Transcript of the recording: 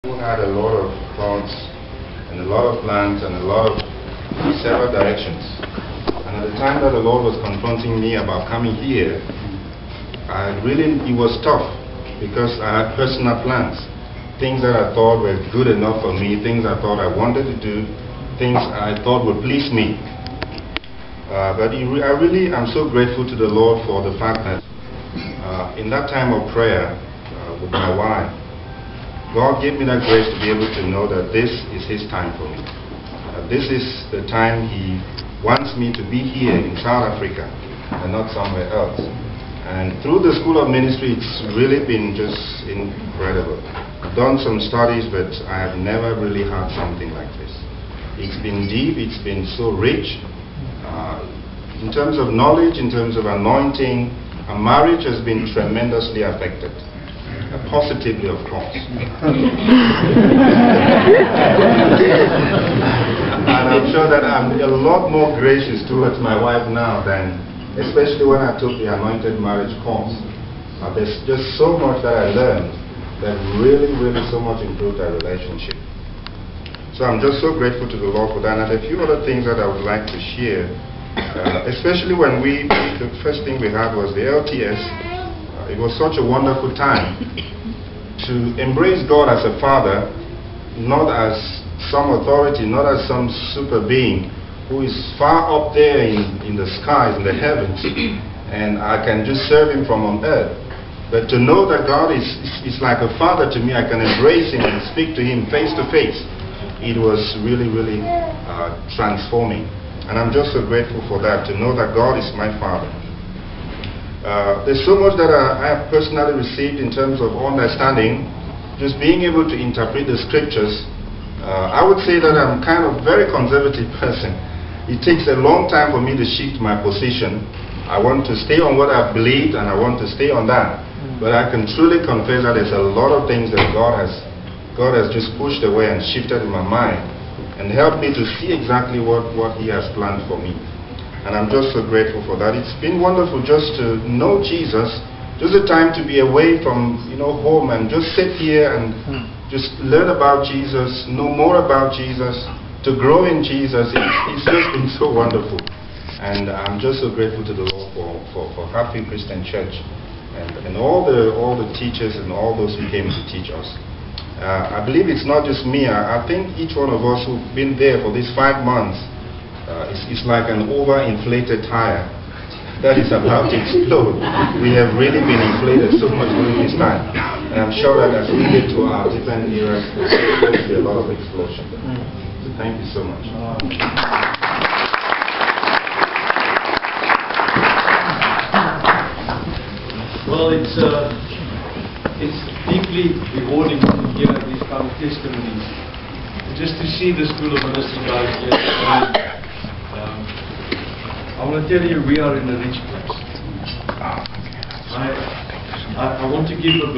Who had a lot of thoughts and a lot of plans and a lot of several directions. And at the time that the Lord was confronting me about coming here, it was tough because I had personal plans. Things that I thought were good enough for me, things I thought I wanted to do, things I thought would please me. I'm so grateful to the Lord for the fact that in that time of prayer with my wife, God gave me that grace to be able to know that this is His time for me. This is the time He wants me to be here in South Africa and not somewhere else. And through the School of Ministry, it's really been just incredible. I've done some studies, but I have never really had something like this. It's been deep, it's been so rich. In terms of knowledge, in terms of anointing, our marriage has been tremendously affected. Positively, of course. And I'm sure that I'm a lot more gracious towards my wife now than, especially when I took the Anointed Marriage course. There's just so much that I learned that really so much improved our relationship. So I'm just so grateful to the Lord for that. And a few other things that I would like to share, especially when the first thing we had was the LTS. It was such a wonderful time to embrace God as a father, not as some authority, not as some super being who is far up there in the skies, in the heavens, and I can just serve Him from on earth. But to know that God is like a father to me, I can embrace Him and speak to Him face to face. It was really transforming. And I'm just so grateful for that, to know that God is my Father. There's so much that I have personally received in terms of understanding, just being able to interpret the scriptures. I would say that I'm kind of a very conservative person. It takes a long time for me to shift my position. I want to stay on what I've believed and I want to stay on that. But I can truly confess that there's a lot of things that God has just pushed away and shifted in my mind and helped me to see exactly what He has planned for me. And I'm just so grateful for that. It's been wonderful just to know Jesus, just a time to be away from home and just sit here and just learn about Jesus, know more about Jesus, to grow in Jesus. It's just been so wonderful. And I'm just so grateful to the Lord for Happy Christian Church and all the teachers and all those who came to teach us. I believe it's not just me. I think each one of us who've been there for these 5 months, it's like an overinflated tire that is about to explode. We have really been inflated so much during this time. And I'm sure that as we get to our different eras, there will be a lot of explosion. So thank you so much. Well, it's deeply rewarding to hear these kind of testimonies. Just to see the School of Ministry guys here. I want to tell you, we are in a rich place. I want to give a